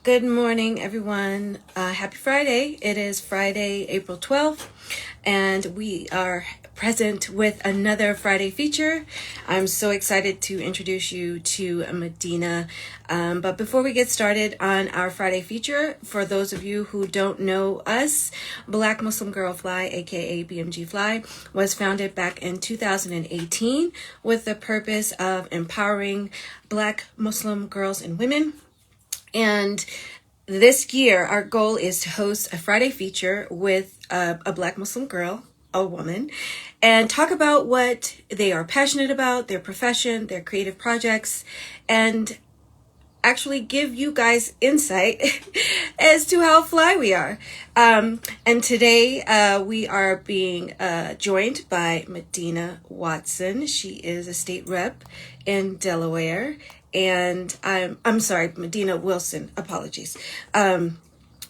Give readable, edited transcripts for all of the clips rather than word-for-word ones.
Good morning, everyone. Happy Friday. It is Friday, April 12th, and we are present with another Friday feature. I'm so excited to introduce you to Madinah. But before we get started on our Friday feature, for those of you who don't know us, Black Muslim Girl Fly, aka BMG Fly, was founded back in 2018 with the purpose of empowering Black Muslim girls and women. And this year, our goal is to host a Friday feature with a Black Muslim girl, a woman, and talk about what they are passionate about, their profession, their creative projects, and actually give you guys insight as to how fly we are. And today we are being joined by Madinah Watson. She is a state rep in Delaware. And I'm sorry, Madinah Wilson, apologies.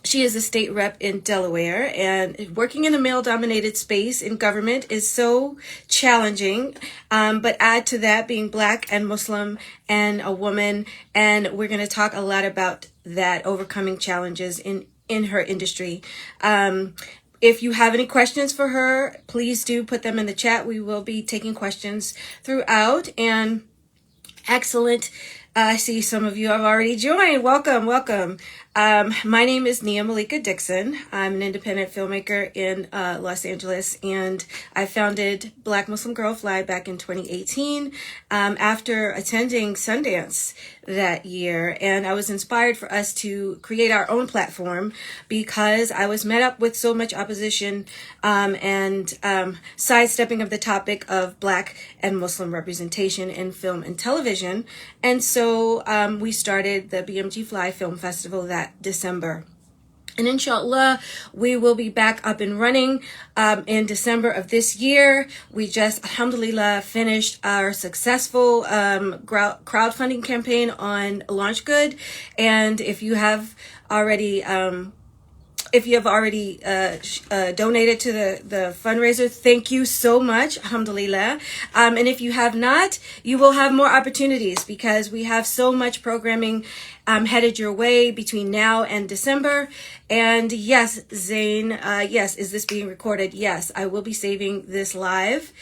She is a state rep in Delaware, and working in a male-dominated space in government is so challenging. But add to that being Black and Muslim and a woman, and we're going to talk a lot about that, overcoming challenges in her industry. If you have any questions for her, please do put them in the chat. We will be taking questions throughout. And excellent. I see some of you have already joined. Welcome, welcome. My name is Nia Malika Dixon. I'm an independent filmmaker in Los Angeles, and I founded Black Muslim Girl Fly back in 2018 after attending Sundance that year. And I was inspired for us to create our own platform because I was met up with so much opposition and sidestepping of the topic of Black and Muslim representation in film and television. And so we started the BMG Fly Film Festival that December. And inshallah, we will be back up and running in December of this year. We just, alhamdulillah, finished our successful crowdfunding campaign on LaunchGood. And if you have already donated to the fundraiser, thank you so much, alhamdulillah. And if you have not, you will have more opportunities because we have so much programming headed your way between now and December. And yes, Zain, yes, is this being recorded? Yes, I will be saving this live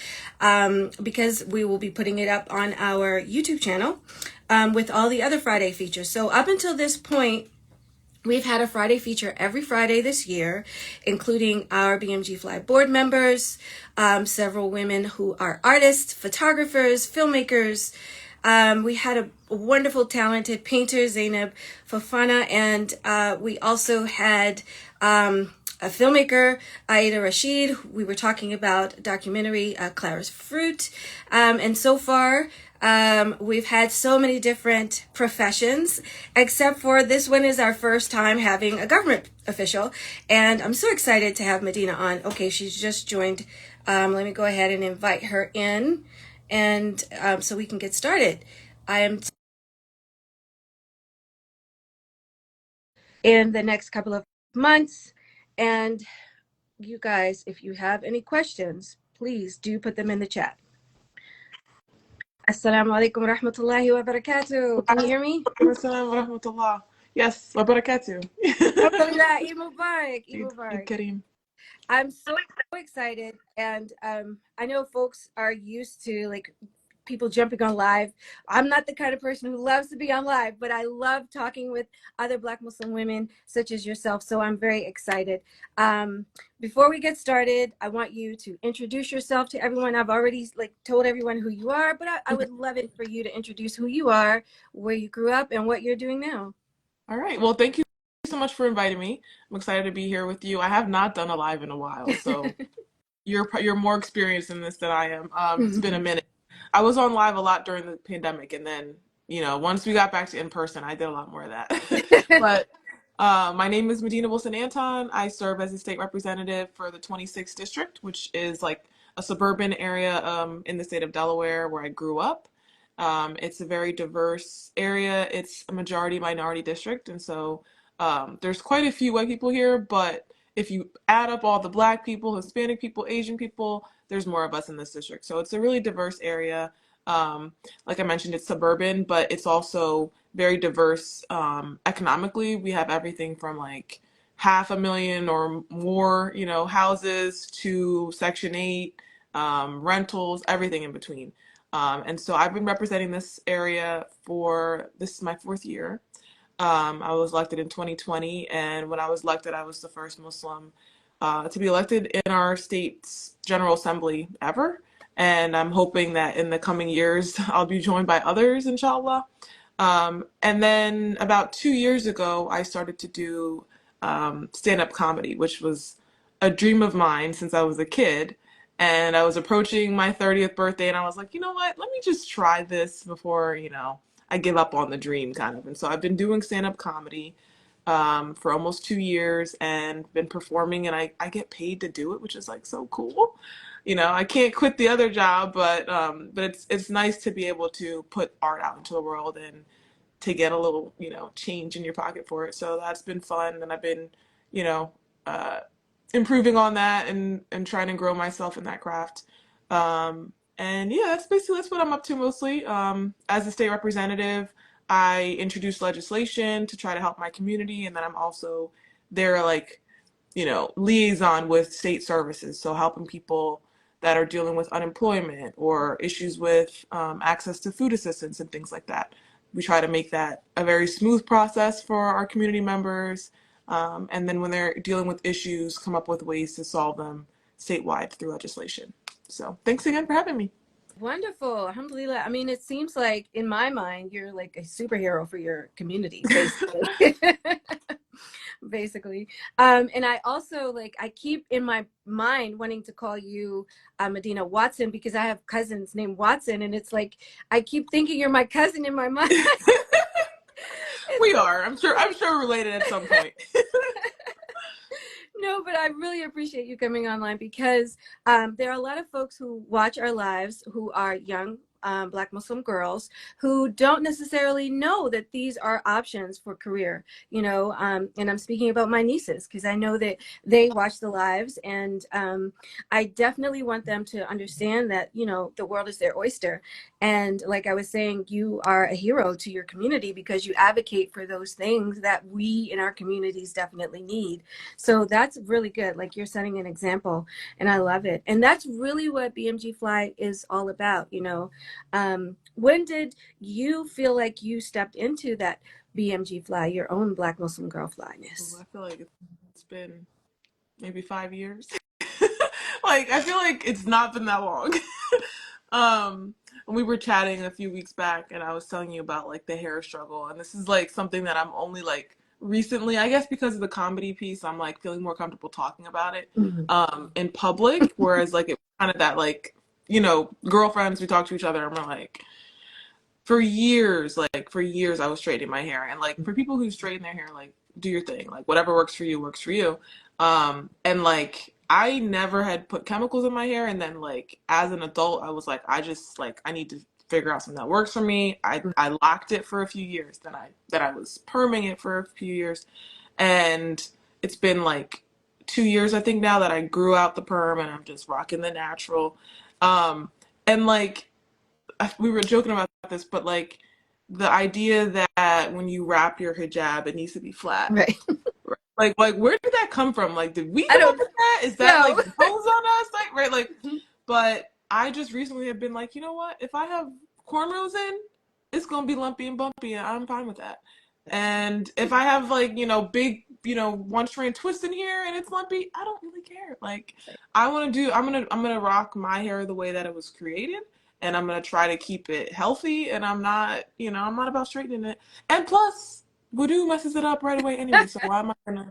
because we will be putting it up on our YouTube channel with all the other Friday features. So up until this point, we've had a Friday feature every Friday this year, including our BMG Fly board members, several women who are artists, photographers, filmmakers. We had a wonderful, talented painter, Zainab Fofana, and we also had a filmmaker, Aida Rashid. We were talking about documentary Clara's Fruit. And so far, we've had so many different professions, except for this one is our first time having a government official. And I'm so excited to have Madinah on. Okay, she's just joined. Let me go ahead and invite her in, and so we can get started. I am in the next couple of months. And you guys, if you have any questions, please do put them in the chat. Assalamu alaikum wa rahmatullahi wa barakatuh. Can you hear me? Assalamu rahmatullah. Yes, wa barakatuh. Alhamdulillah, Eid Mubarak, Eid Mubarak. Kareem. I'm so excited, and I know folks are used to like people jumping on live. I'm not the kind of person who loves to be on live, but I love talking with other Black Muslim women such as yourself, so I'm very excited. Before we get started, I want you to introduce yourself to everyone. I've already like told everyone who you are, but I would love it for you to introduce who you are, where you grew up, and what you're doing now. All right. Well, thank you so much for inviting me. I'm excited to be here with you. I have not done a live in a while, so you're more experienced in this than I am. It's been a minute. I was on live a lot during the pandemic, and then once we got back to in person, I did a lot more of that. But my name is Madinah Wilson-Anton. I serve as a state representative for the 26th district, which is like a suburban area in the state of Delaware where I grew up. It's a very diverse area. It's a majority minority district, and so there's quite a few white people here, but if you add up all the Black people, Hispanic people, Asian people, there's more of us in this district. So it's a really diverse area. Like I mentioned, it's suburban, but it's also very diverse economically. We have everything from like 500,000 or more, houses to Section 8, rentals, everything in between. And so I've been representing this area for this is my fourth year. I was elected in 2020, and when I was elected, I was the first Muslim to be elected in our state's General Assembly ever. And I'm hoping that in the coming years, I'll be joined by others, inshallah. And then about 2 years ago, I started to do stand-up comedy, which was a dream of mine since I was a kid. And I was approaching my 30th birthday, and I was like, you know what? Let me just try this before, I give up on the dream, kind of. And so I've been doing stand-up comedy for almost 2 years and been performing, and I get paid to do it, which is like so cool. I can't quit the other job, but it's nice to be able to put art out into the world and to get a little, change in your pocket for it. So that's been fun, and I've been, you know, uh, improving on that and trying to grow myself in that craft. And yeah, that's what I'm up to mostly. As a state representative, I introduce legislation to try to help my community, and then I'm also there like liaison with state services, so helping people that are dealing with unemployment or issues with access to food assistance and things like that. We try to make that a very smooth process for our community members, and then when they're dealing with issues, come up with ways to solve them statewide through legislation. So thanks again for having me. Wonderful. Alhamdulillah. I mean, it seems like in my mind, you're like a superhero for your community, basically. Basically. And I also like, I keep in my mind wanting to call you Medina Watson because I have cousins named Watson. And it's like, I keep thinking you're my cousin in my mind. We are. I'm sure related at some point. No, but I really appreciate you coming online because there are a lot of folks who watch our lives who are young Black Muslim girls who don't necessarily know that these are options for career, and I'm speaking about my nieces because I know that they watch the lives, and I definitely want them to understand that, the world is their oyster. And like I was saying, you are a hero to your community because you advocate for those things that we in our communities definitely need. So that's really good. Like you're setting an example, and I love it. And that's really what BMG Fly is all about, when did you feel like you stepped into that BMG Fly, your own Black Muslim girl Ooh, flyness? I feel like it's been maybe 5 years. Like I feel like it's not been that long. um we were chatting a few weeks back, and I was telling you about like the hair struggle, and this is like something that I'm only like recently, I guess because of the comedy piece, I'm like feeling more comfortable talking about it Mhm. in public, whereas like it was kind of that like girlfriends, we talk to each other, and we're like for years I was straightening my hair, and like for people who straighten their hair, like do your thing, like whatever works for you works for you. And like I never had put chemicals in my hair, and then like as an adult I was like I need to figure out something that works for me. I locked it for a few years, then I was perming it for a few years, and it's been like 2 years I think now that I grew out the perm and I'm just rocking the natural. And like we were joking about this, but like the idea that when you wrap your hijab, it needs to be flat. Right. Like where did that come from? Like, did we I come up don't with that? Is that like know. imposed on us? Like, right? Like, but I just recently have been like, you know what? If I have cornrows in, it's gonna be lumpy and bumpy, and I'm fine with that. And if I have like, big, one strand twist in here and it's lumpy, I don't really care. Like, I'm gonna rock my hair the way that it was created, and I'm gonna try to keep it healthy, and I'm not about straightening it. And plus, Voodoo messes it up right away anyway, so why am I gonna?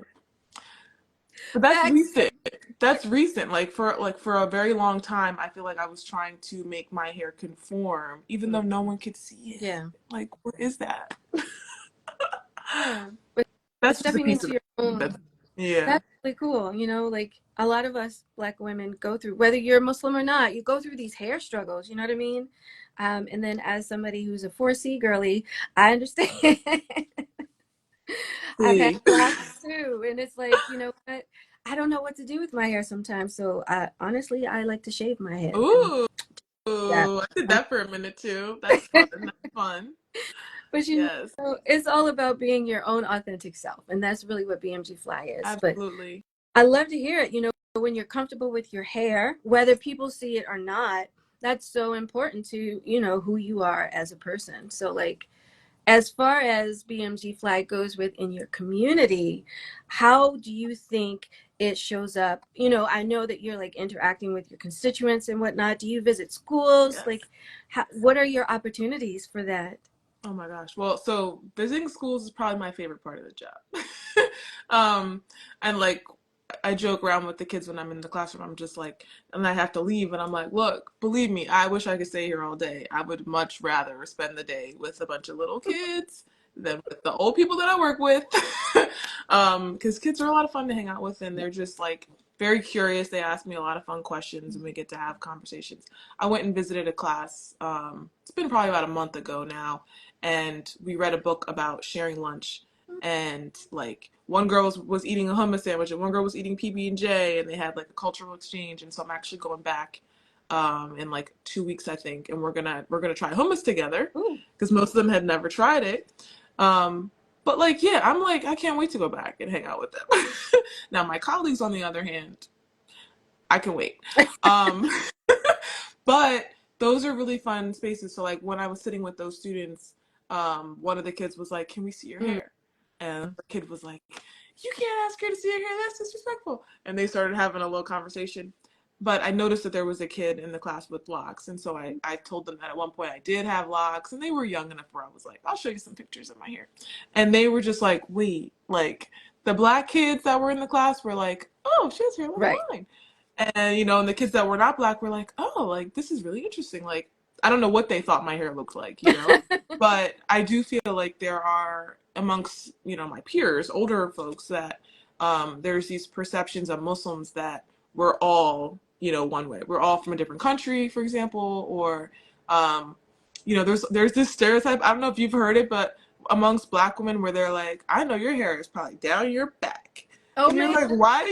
But that's Facts. recent. That's recent. Like for a very long time, I feel like I was trying to make my hair conform, even though no one could see it. Yeah. Like, what is that? Yeah. But That's just a stepping piece of into your it. own, Yeah. that's really cool. Like a lot of us Black women go through, whether you're Muslim or not, you go through these hair struggles, you know what I mean? And then as somebody who's a 4C girly, I understand. I've had See. locks too, and it's like, you know what? I don't know what to do with my hair sometimes. So honestly, I like to shave my head. And Ooh, yeah. I did Um, that for a minute too. That's fun. That's fun. But Yes, it's all about being your own authentic self, and that's really what BMG Fly is. But absolutely. I love to hear it. When you're comfortable with your hair, whether people see it or not, that's so important to who you are as a person. So like, as far as BMG Flag goes within your community, how do you think it shows up? I know that you're like interacting with your constituents and whatnot. Do you visit schools? Yes. Like, what are your opportunities for that? Oh my gosh. Well, so visiting schools is probably my favorite part of the job. And like I joke around with the kids when I'm in the classroom. I'm just like, and I have to leave, and I'm like, look, believe me, I wish I could stay here all day. I would much rather spend the day with a bunch of little kids than with the old people that I work with. Because kids are a lot of fun to hang out with, and they're just like very curious. They ask me a lot of fun questions, and we get to have conversations. I went and visited a class. It's been probably about a month ago now, and we read a book about sharing lunch, and like one girl was eating a hummus sandwich and one girl was eating PB&J, and they had like a cultural exchange. And so I'm actually going back in like 2 weeks, I think, and we're gonna try hummus together because most of them had never tried it. But like, yeah, I'm like, I can't wait to go back and hang out with them. Now my colleagues, on the other hand, I can wait. um but those are really fun spaces. So like when I was sitting with those students, one of the kids was like, "Can we see your Mm. hair?" And the kid was like, "You can't ask her to see your hair. That's disrespectful." And they started having a little conversation. But I noticed that there was a kid in the class with locks. And so I told them that at one point I did have locks, and they were young enough where I was like, I'll show you some pictures of my hair. And they were just like, wait, like the black kids that were in the class were like, oh, she has hair like Right. mine. And and the kids that were not black were like, oh, like this is really interesting. Like I don't know what they thought my hair looked like. But I do feel like there are amongst my peers, older folks, that there's these perceptions of Muslims that we're all one way. We're all from a different country, for example, or there's this stereotype. I don't know if you've heard it, but amongst black women, where they're like, I know your hair is probably down your back. Oh And you're man, like, why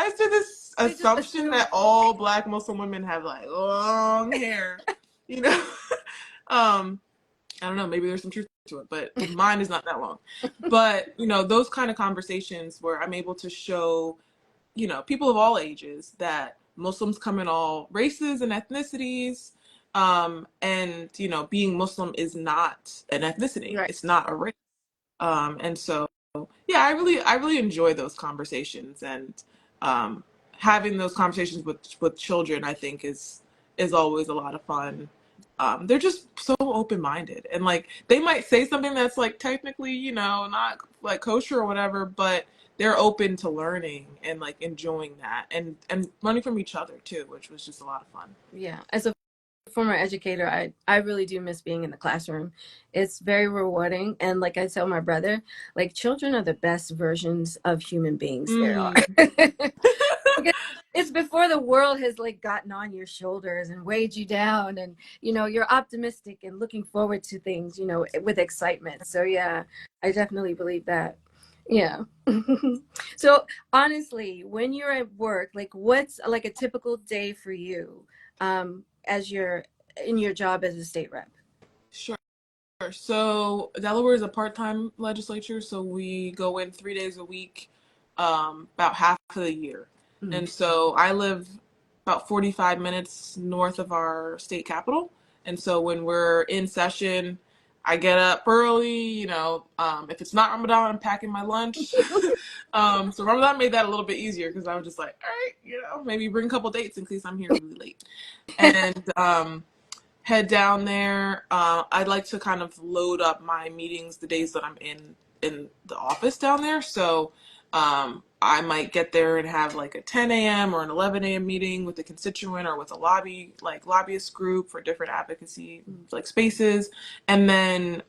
is there this they just assumption assume. that all black Muslim women have like long hair? You know? um, I don't know, maybe there's some truth to it, but mine is not that long. But, those kind of conversations where I'm able to show, people of all ages that Muslims come in all races and ethnicities. And, being Muslim is not an ethnicity. Right. It's not a race. And so yeah, I really enjoy those conversations, and um, having those conversations with children, I think is always a lot of fun. They're just so open minded, and like they might say something that's like technically not like kosher or whatever, but they're open to learning and like enjoying that, and learning from each other too, which was just a lot of fun. Yeah. As a former educator, I really do miss being in the classroom. It's very rewarding. And like I tell my brother, like children are the best versions of human beings there are. Mm, Because it's before the world has like gotten on your shoulders and weighed you down, and you're optimistic and looking forward to things, with excitement. So yeah, I definitely believe that. Yeah. So honestly, when you're at work, like what's like a typical day for you, as you're in your job as a state rep? sure. So Delaware is a part-time legislature, so we go in 3 days a week, about half of the year. Mm. And so I live about 45 minutes north of our state capital. And so when we're in session, I get up early. If it's not Ramadan, I'm packing my lunch. So Ramadan made that a little bit easier because I was just like, all right, maybe bring a couple dates in case I'm here really late. And head down there. I'd like to kind of load up my meetings the days that I'm in the office down there. So I might get there and have like a 10 a.m. or an 11 a.m. meeting with a constituent or with a lobbyist group for different advocacy like spaces, and then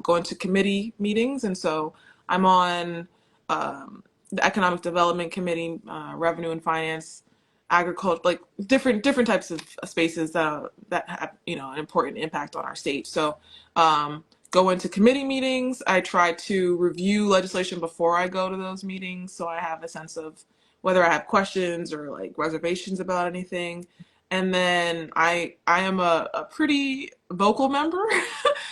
go into committee meetings. And so I'm on the Economic Development Committee, Revenue and Finance, agriculture, like different types of spaces that have an important impact on our state. So go into committee meetings. I try to review legislation before I go to those meetings, so I have a sense of whether I have questions or like reservations about anything. And then I am a pretty vocal member.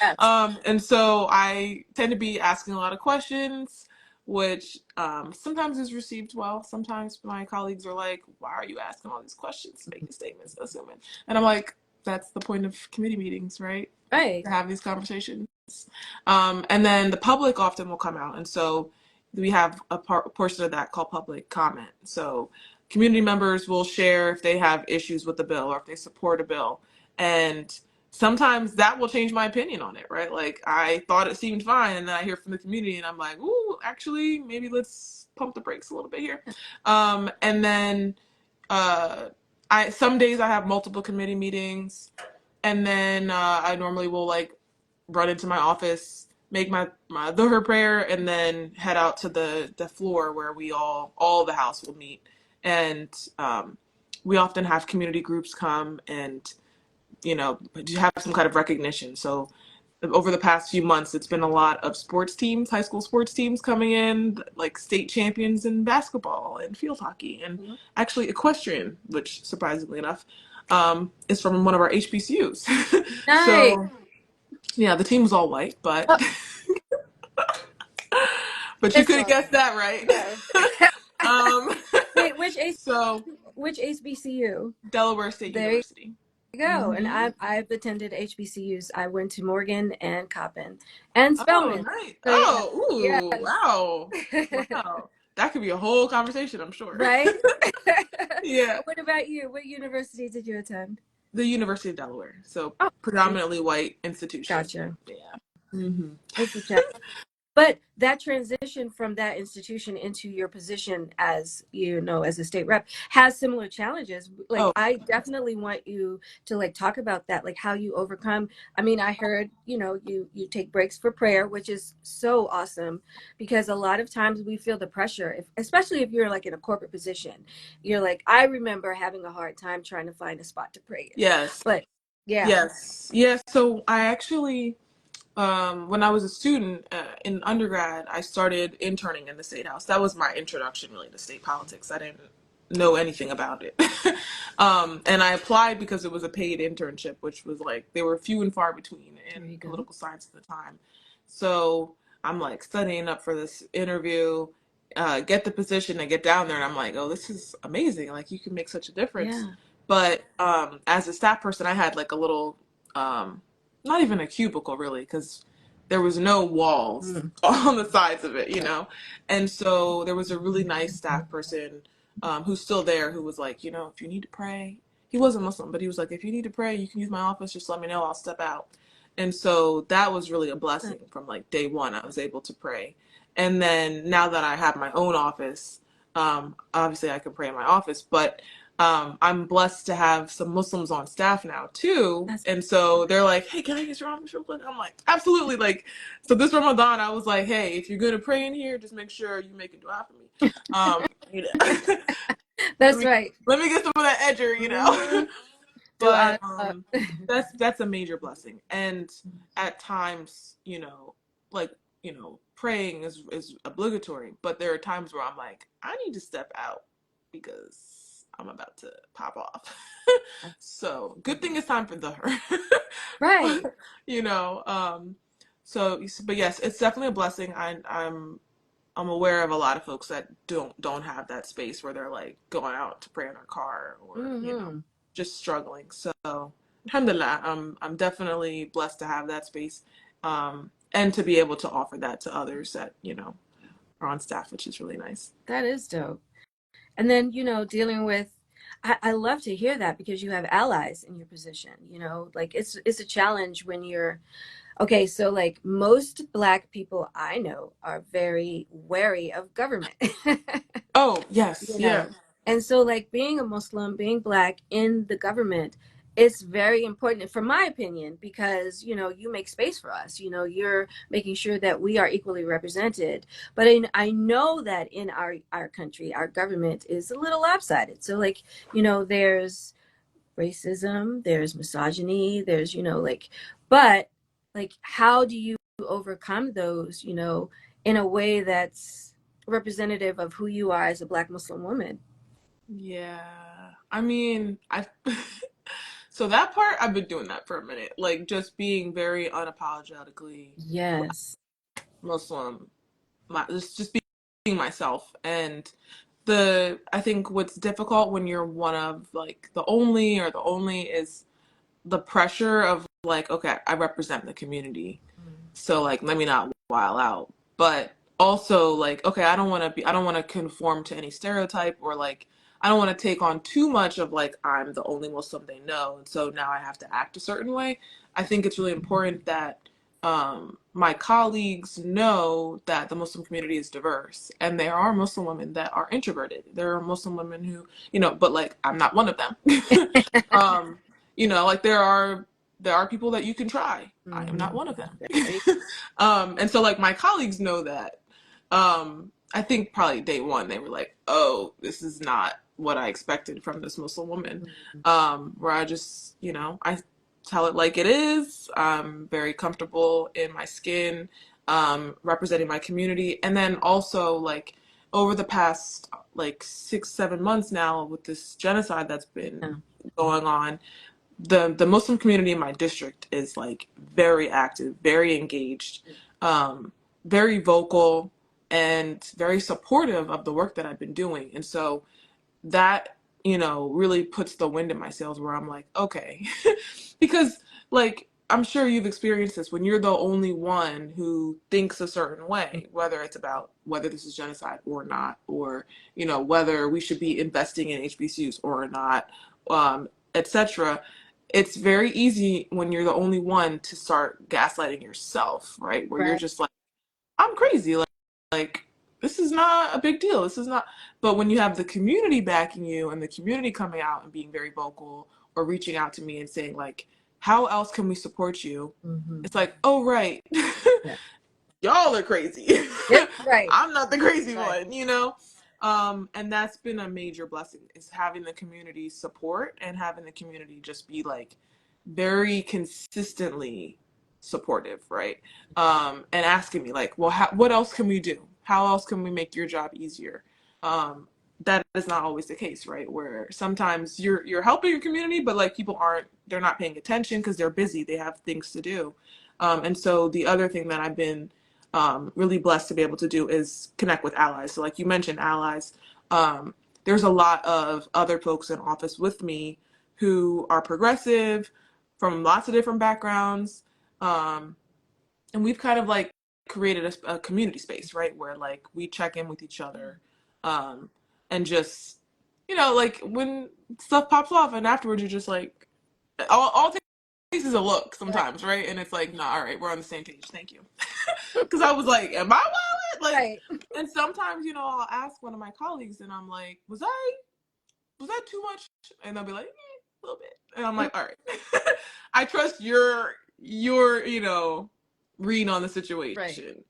Yes. And so I tend to be asking a lot of questions, which sometimes is received well. Sometimes my colleagues are like, why are you asking all these questions, making statements, assuming? And I'm like, that's the point of committee meetings, right? Right. To have these conversations. And then the public often will come out. And so we have a portion of that called public comment. So community members will share if they have issues with the bill or if they support a bill. And sometimes that will change my opinion on it, right? Like I thought it seemed fine, and then I hear from the community, and I'm like, ooh, actually, maybe let's pump the brakes a little bit here. And then I some days I have multiple committee meetings, and then I normally will like run into my office, make my Dhuhr prayer, and then head out to the floor where we all the house will meet, and we often have community groups come and have some kind of recognition. So over the past few months, it's been a lot of sports teams, high school sports teams coming in, like state champions in basketball and field hockey, and actually equestrian, which surprisingly enough, is from one of our HBCUs. Nice. So yeah, the team was all white, but Oh, but you this could have one. guessed that right. Yes. um, Wait, so which HBCU? Delaware State There you University. go. And Mm-hmm. I've attended HBCUs. I went to Morgan and Coppin and Oh, Spelman. nice. So yeah, Oh, ooh, yes. wow. Wow. That could be a whole conversation, I'm sure. Right? Yeah. What about you? What university did you attend? The University of Delaware. So Oh, predominantly white institution. gotcha. Yeah. Mm-hmm. It's a challenge. But that transition from that institution into your position as, as a state rep has similar challenges. Like, Oh, I definitely want you to like talk about that, like how you overcome. I mean, I heard, you take breaks for prayer, which is so awesome because a lot of times we feel the pressure, especially if you're like in a corporate position. You're like, I remember having a hard time trying to find a spot to pray in. yes. But yeah. Yes. Yes. So I actually when I was a student in undergrad, I started interning in the state house. That was my introduction really to state politics. I didn't know anything about it. And I applied because it was a paid internship, which was like, they were few and far between There in you go. political science at the time. So I'm like studying up for this interview, get the position and get down there. And I'm like, oh, this is amazing. Like you can make such a difference. Yeah. But as a staff person, I had like a little, not even a cubicle really, because there was no walls Mm. on the sides of it. And so there was a really nice staff person who's still there who was like, if you need to pray, he wasn't Muslim, but he was like, if you need to pray, you can use my office, just let me know, I'll step out. And so that was really a blessing from like day one. I was able to pray. And then now that I have my own office, obviously I can pray in my office, but I'm blessed to have some Muslims on staff now too. That's And so they're like, hey, can I use your office real quick? I'm like, absolutely. Like, so this Ramadan, I was like, hey, if you're going to pray in here, just make sure you make a dua for me. let that's me, right. let me get some of that edger. Mhm. Do But I? that's a major blessing. And at times, like, praying is obligatory, but there are times where I'm like, I need to step out because I'm about to pop off. So good thing it's time for the her. Right. But, so but yes, it's definitely a blessing. I'm aware of a lot of folks that don't have that space where they're like going out to pray in their car or Hmm. just struggling. So alhamdulillah, I'm definitely blessed to have that space, and to be able to offer that to others that are on staff, which is really nice. That is dope. And then, dealing with, I love to hear that because you have allies in your position, like it's a challenge when you're, okay, so like most Black people I know are very wary of government. Oh yes, you yeah, know and so like being a Muslim, being Black in the government, it's very important from my opinion because you make space for us, you're making sure that we are equally represented. But I know that in our country our government is a little lopsided, so like there's racism, there's misogyny, there's like, but like how do you overcome those in a way that's representative of who you are as a Black Muslim woman? yeah. I mean, I So that part, I've been doing that for a minute, like just being very unapologetically Yes. Muslim, just being myself. And I think what's difficult when you're one of like the only or the only is the pressure of like, okay, I represent the community. So like, let me not wild out. But also like, okay, I don't want to conform to any stereotype, or like, I don't want to take on too much of like, I'm the only Muslim they know. And so now I have to act a certain way. I think it's really important that my colleagues know that the Muslim community is diverse, and there are Muslim women that are introverted. There are Muslim women who, but like, I'm not one of them. um, like there are people that you can try. I am not one of them. Right. And so like my colleagues know that. I think probably day one they were like, oh, this is not what I expected from this Muslim woman. Where I just, I tell it like it is. I'm very comfortable in my skin, representing my community. And then also like over the past like 6-7 months now with this genocide that's been Yeah. going on, the Muslim community in my district is like very active, very engaged, very vocal, and very supportive of the work that I've been doing. And so that, really puts the wind in my sails where I'm like, okay, because like I'm sure you've experienced this when you're the only one who thinks a certain way, whether it's about whether this is genocide or not, or, whether we should be investing in HBCUs or not, etc. It's very easy when you're the only one to start gaslighting yourself, right? Where you're Right. just like, I'm crazy. Like this is not a big deal. This is not. But when you have the community backing you and the community coming out and being very vocal or reaching out to me and saying like, how else can we support you? It's like, oh, right. Yeah. Y'all are crazy. Yep. Right. I'm not the crazy Right. one. And that's been a major blessing, is having the community support and having the community just be like very consistently supportive, right? And asking me like, well, what else can we do? How else can we make your job easier? That is not always the case, right? Where sometimes you're helping your community, but like people they're not paying attention because they're busy, they have things to do. And so the other thing that I've been really blessed to be able to do is connect with allies. So like you mentioned allies, there's a lot of other folks in office with me who are progressive from lots of different backgrounds. And we've kind of like created a community space, right? Where like we check in with each other, um, and just, like when stuff pops off and afterwards you're just like, all it takes is a look Right. sometimes, right? And it's like, nah, all right, we're on the same page. Thank you. Because I was like, am I wild? Like, Right. and sometimes, I'll ask one of my colleagues and I'm like, was that too much? And they'll be like, a little bit. And I'm like, all right. I trust your, read on the Right. situation.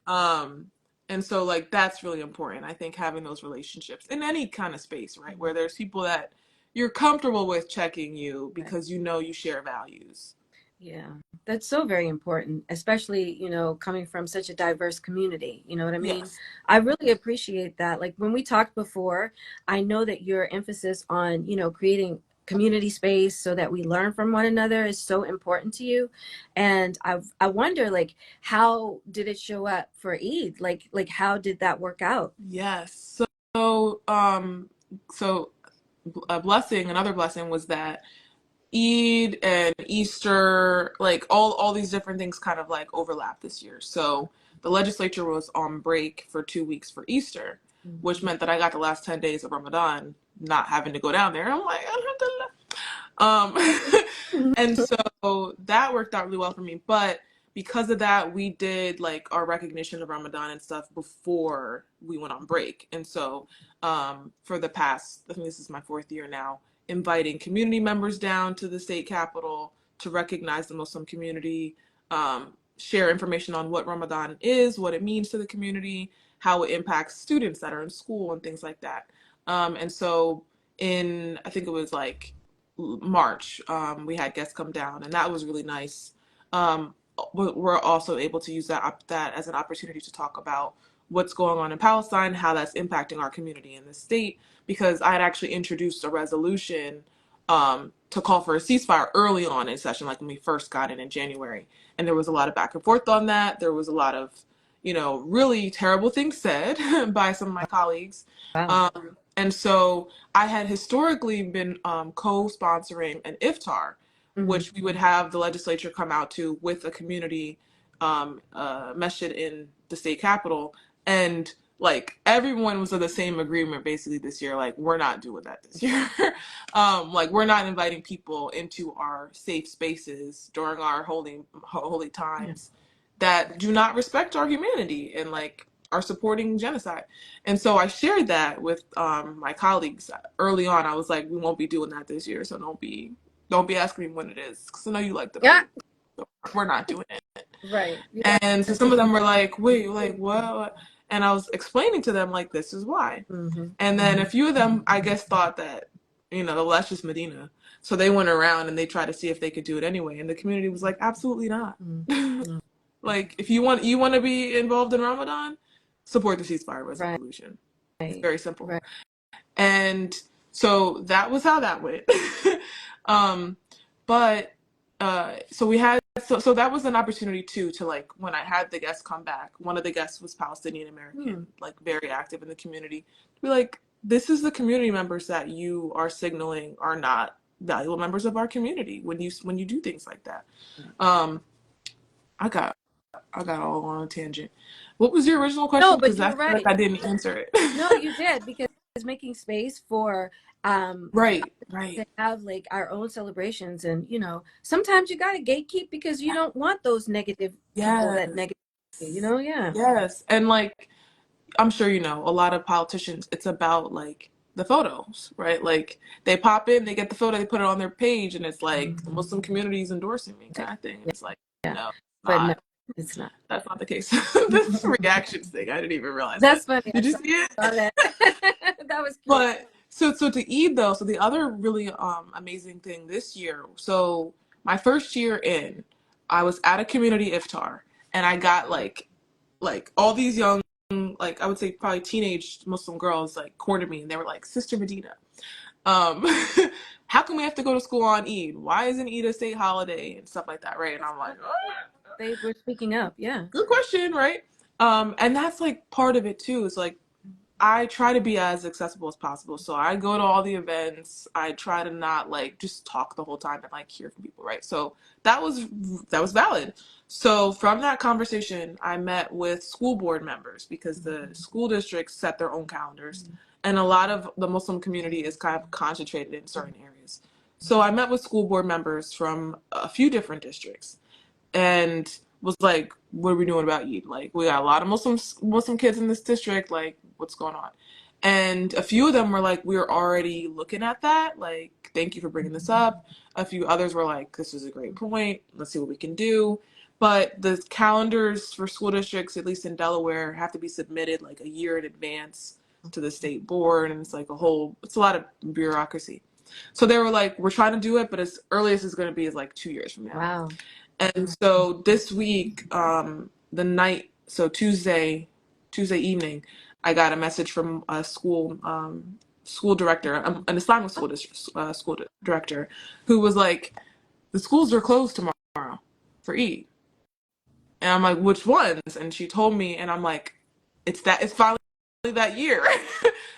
Um, and so like that's really important. I think having those relationships in any kind of space, right? Where there's people that you're comfortable with checking you Right. because you share values. Yeah, that's so very important, especially, coming from such a diverse community. You know what I mean? Yes. I really appreciate that. Like when we talked before, I know that your emphasis on, creating community space so that we learn from one another is so important to you. And I wonder like how did it show up for Eid? Like how did that work out? Yes. So another blessing was that Eid and Easter, like all these different things kind of like overlap this year. So the legislature was on break for 2 weeks for Easter, which meant that I got the last 10 days of Ramadan not having to go down there. I'm like, alhamdulillah. And so that worked out really well for me. But because of that, we did like our recognition of Ramadan and stuff before we went on break. And so for the past, I think this is my 4th year now, inviting community members down to the state capitol to recognize the Muslim community, share information on what Ramadan is, what it means to the community, how it impacts students that are in school and things like that. And so I think it was like March, we had guests come down, and that was really nice. We're also able to use that as an opportunity to talk about what's going on in Palestine, how that's impacting our community in the state, because I had actually introduced a resolution to call for a ceasefire early on in session, like when we first got in January. And there was a lot of back and forth on that. There was a lot of, really terrible things said by some of my colleagues. Wow. And so I had historically been co-sponsoring an iftar, which we would have the legislature come out to with a community masjid in the state capitol. And like everyone was of the same agreement basically this year, like we're not doing that this year. Like we're not inviting people into our safe spaces during our holy times that do not respect our humanity and like are supporting genocide. And so I shared that with my colleagues early on. I was like, we won't be doing that this year, so don't be asking me when it is, because I know you like the food. So we're not doing it. Right. Yeah. And so some of them were like, wait, like what? And I was explaining to them like, this is why. And then a few of them, I guess, thought that, well, that's just Madinah. So they went around and they tried to see if they could do it anyway. And the community was like, absolutely not. Like, if you want to be involved in Ramadan, support the ceasefire resolution. Right. It's very simple. Right. And so that was how that went. So we had, so that was an opportunity too, to like, when I had the guests come back, one of the guests was Palestinian American, like very active in the community, to be like, this is the community members that you are signaling are not valuable members of our community when you do things like that. I got all on a tangent. What was your original question? No, but you're right. Like I didn't answer it. No, you did, because it's making space for right to have like our own celebrations. And sometimes you gotta gatekeep because you don't want those negative people that negative, yes. And like, I'm sure a lot of politicians, it's about like the photos, right? Like they pop in, they get the photo, they put it on their page, and it's like the Muslim community is endorsing me kind of thing. It's like, no, it's not. That's not the case. This is a reactions thing. I didn't even realize that's that. funny. Did you see it? That was cute. But so to Eid though, so the other really amazing thing this year, so my first year in, I was at a community iftar, and I got like all these young, like I would say probably teenage Muslim girls like cornered me, and they were like, Sister Medina, how come we have to go to school on Eid? Why isn't Eid a state holiday and stuff like that, right? And I'm like, they were speaking up. Yeah. Good question, right? And that's like part of it too. It's like I try to be as accessible as possible. So I go to all the events. I try to not like just talk the whole time and like hear from people, right? So that was valid. So from that conversation, I met with school board members because the school districts set their own calendars, and a lot of the Muslim community is kind of concentrated in certain areas. So I met with school board members from a few different districts, and was like, what are we doing about Eid? Like, we got a lot of Muslim kids in this district. Like, what's going on? And a few of them were like, we're already looking at that. Like, thank you for bringing this up. A few others were like, this is a great point. Let's see what we can do. But the calendars for school districts, at least in Delaware, have to be submitted like a year in advance to the state board. And it's like it's a lot of bureaucracy. So they were like, we're trying to do it, but as earliest it's going to be is like 2 years from now. Wow. And so this week, Tuesday evening, I got a message from a school director, an Islamic school director, who was like, the schools are closed tomorrow for Eid. And I'm like, which ones? And she told me, and I'm like, it's finally that year.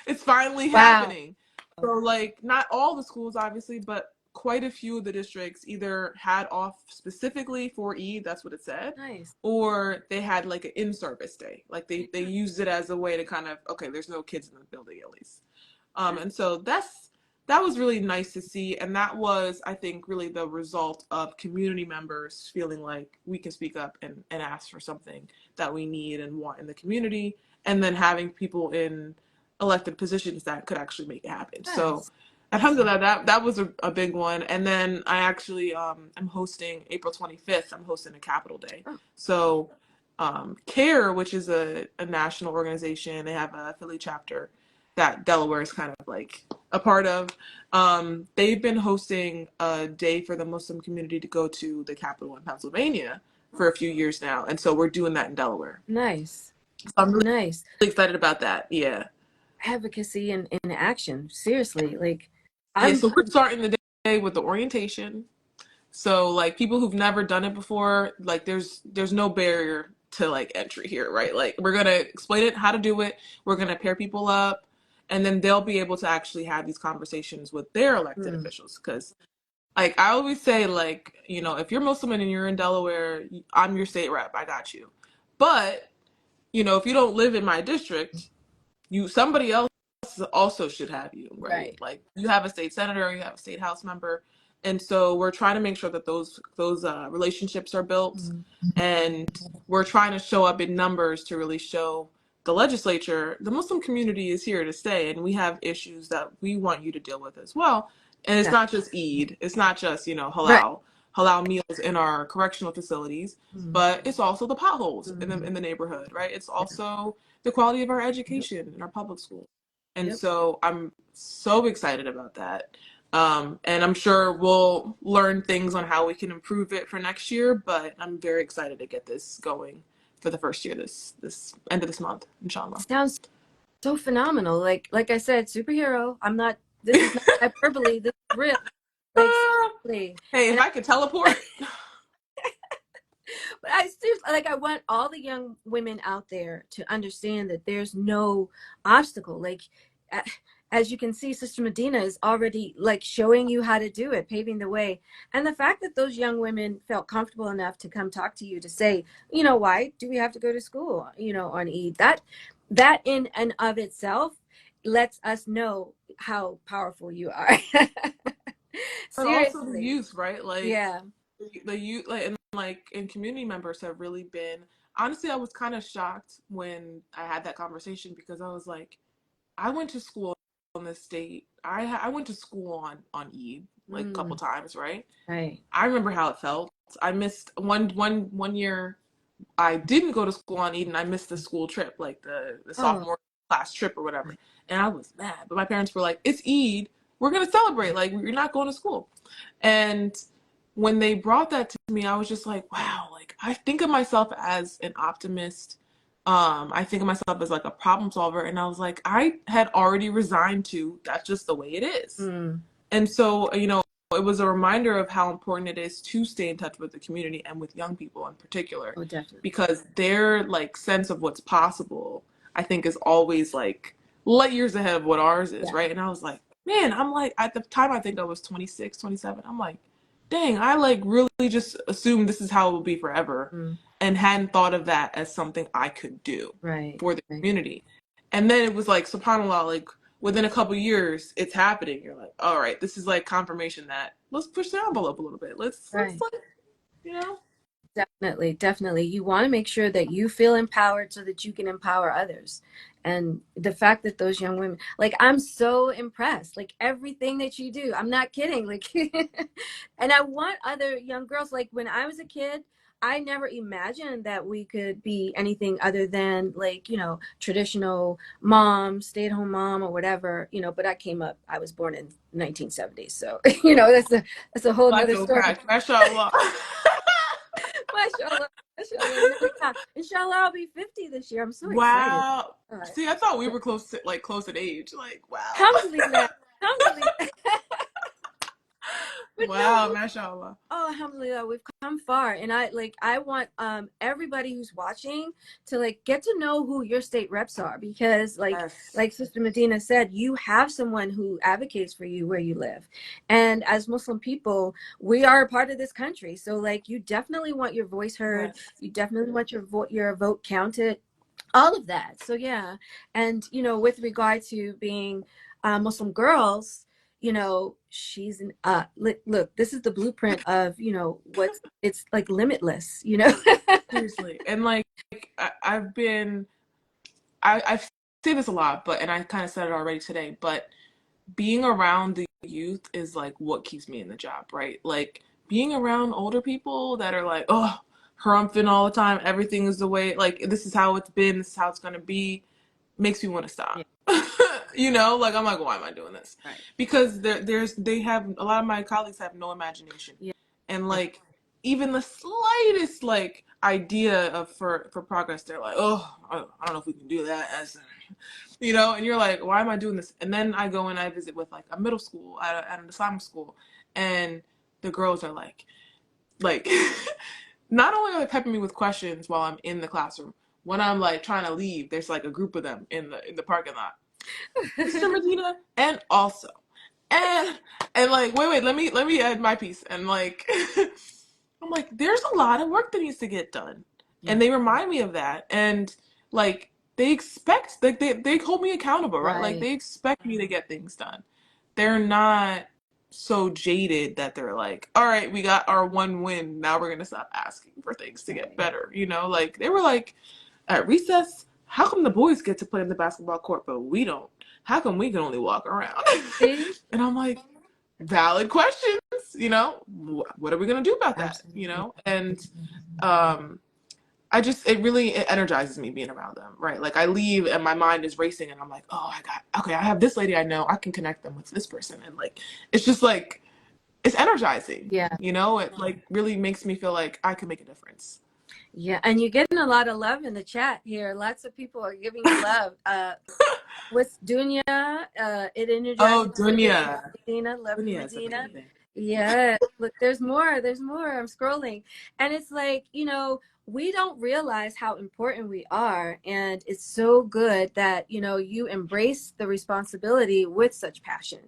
It's finally happening. So like, not all the schools obviously, but quite a few of the districts either had off specifically for Eid, that's what it said, or they had like an in-service day. Like they used it as a way to kind of, okay, there's no kids in the building at least. And so that was really nice to see. And that was, I think, really the result of community members feeling like we can speak up and ask for something that we need and want in the community, and then having people in elected positions that could actually make it happen. So alhamdulillah, that was a big one. And then I actually am hosting April 25th. I'm hosting a Capital Day. So CARE, which is a national organization, they have a Philly chapter that Delaware is kind of like a part of. They've been hosting a day for the Muslim community to go to the Capitol in Pennsylvania for a few years now. And so we're doing that in Delaware. Nice. So I'm really excited about that. Yeah. Advocacy and action. Seriously. Like, so we're starting the with the orientation. So like people who've never done it before, like there's no barrier to like entry here, right? Like we're gonna explain it how to do it. We're gonna pair people up, and then they'll be able to actually have these conversations with their elected officials. Because like I always say, like if you're Muslim and you're in Delaware, I'm your state rep. I got you. But if you don't live in my district, somebody else also should have you, right? Like you have a state senator, you have a state house member, and so we're trying to make sure that those relationships are built, and we're trying to show up in numbers to really show the legislature the Muslim community is here to stay, and we have issues that we want you to deal with as well. And it's not just Eid, it's not just halal meals in our correctional facilities, but it's also the potholes in the neighborhood, right? It's also the quality of our education in our public schools. And so I'm so excited about that. And I'm sure we'll learn things on how we can improve it for next year, but I'm very excited to get this going for the first year this end of this month, inshallah. Sounds so phenomenal. Like I said, superhero. This is not hyperbole, this is real. Like seriously. Hey, if I could teleport. But I seriously, like, I want all the young women out there to understand that there's no obstacle. Like, as you can see, Sister Madinah is already like showing you how to do it, paving the way. And the fact that those young women felt comfortable enough to come talk to you to say, why do we have to go to school, on Eid? That in and of itself lets us know how powerful you are. But also the youth, right? Like, yeah, the youth, and community members have really been. Honestly, I was kind of shocked when I had that conversation, because I was like, I went to school in the state. I went to school on Eid like a couple times, right? Right. I remember how it felt. I missed one year. I didn't go to school on Eid, and I missed the school trip, like the sophomore class trip or whatever. And I was mad, but my parents were like, "It's Eid. We're gonna celebrate. Like, you're not going to school." And when they brought that to me, I was just like, wow, like I think of myself as an optimist. I think of myself as like a problem solver. And I was like, I had already resigned to that's just the way it is. And so, it was a reminder of how important it is to stay in touch with the community and with young people in particular. Oh, definitely. Because their like sense of what's possible, I think, is always like light years ahead of what ours is, right? And I was like, man, I'm like, at the time I think I was 26, 27. I'm like, dang, I like really just assumed this is how it will be forever, and hadn't thought of that as something I could do for the community. And then it was like, subhanAllah, like within a couple years, it's happening. You're like, all right, this is like confirmation that let's push the envelope a little bit. Let's like, Definitely. You want to make sure that you feel empowered so that you can empower others. And the fact that those young women, like, I'm so impressed, like everything that you do, I'm not kidding. Like, and I want other young girls, like when I was a kid, I never imagined that we could be anything other than like, traditional mom, stay-at-home mom or whatever, but I was born in 1970s. So, that's a whole other story. Mashallah. Mashallah. Inshallah, I'll be 50 this year. I'm so excited. Wow. See, I thought we were close in age. Like, wow. Alhamdulillah. Wow, mashallah. Oh, alhamdulillah, we've come far. And I want everybody who's watching to like get to know who your state reps are, because like Sister Madinah said, you have someone who advocates for you where you live. And as Muslim people, we are a part of this country. So like you definitely want your voice heard. You definitely want your vote counted. All of that. So yeah. And with regard to being Muslim girls, she's look, this is the blueprint of it's like limitless. Seriously. And like I say this a lot, and I kind of said it already today, but being around the youth is like what keeps me in the job, right? Like being around older people that are like, oh, harumphing all the time, everything is the way, like this is how it's been, this is how it's gonna be, makes me want to stop. Like I'm like, why am I doing this? Because they have, a lot of my colleagues have no imagination, and like even the slightest like idea of for progress, they're like, oh, I don't know if we can do that as and you're like, why am I doing this? And then I go and I visit with like a middle school at an Islamic school, and the girls are like not only are they peppering me with questions while I'm in the classroom, when I'm like trying to leave, there's like a group of them in the parking lot. Sister Medina, and also, and like, wait, let me add my piece. And like, I'm like, there's a lot of work that needs to get done, and they remind me of that, and like they expect, like they hold me accountable, right? Like they expect me to get things done. They're not so jaded that they're like, all right, we got our one win, now we're gonna stop asking for things to get better, you know? Like they were like, at recess, how come the boys get to play in the basketball court but we don't? How come we can only walk around? And I'm like, valid questions, you know? What are we gonna do about that? Absolutely. You know? And it energizes me being around them, right? Like I leave and my mind is racing and I'm like, oh, I have this lady I know, I can connect them with this person. And like, it's just like, it's energizing. Yeah. You know, it like really makes me feel like I can make a difference. Yeah. And you're getting a lot of love in the chat here. Lots of people are giving you love. What's Dunya? It energizes. Oh, Dunya. Medina, love you, Dunya's Medina. amazing. Yeah, look, there's more. I'm scrolling. And it's like, you know, we don't realize how important we are. And it's so good that, you know, you embrace the responsibility with such passion.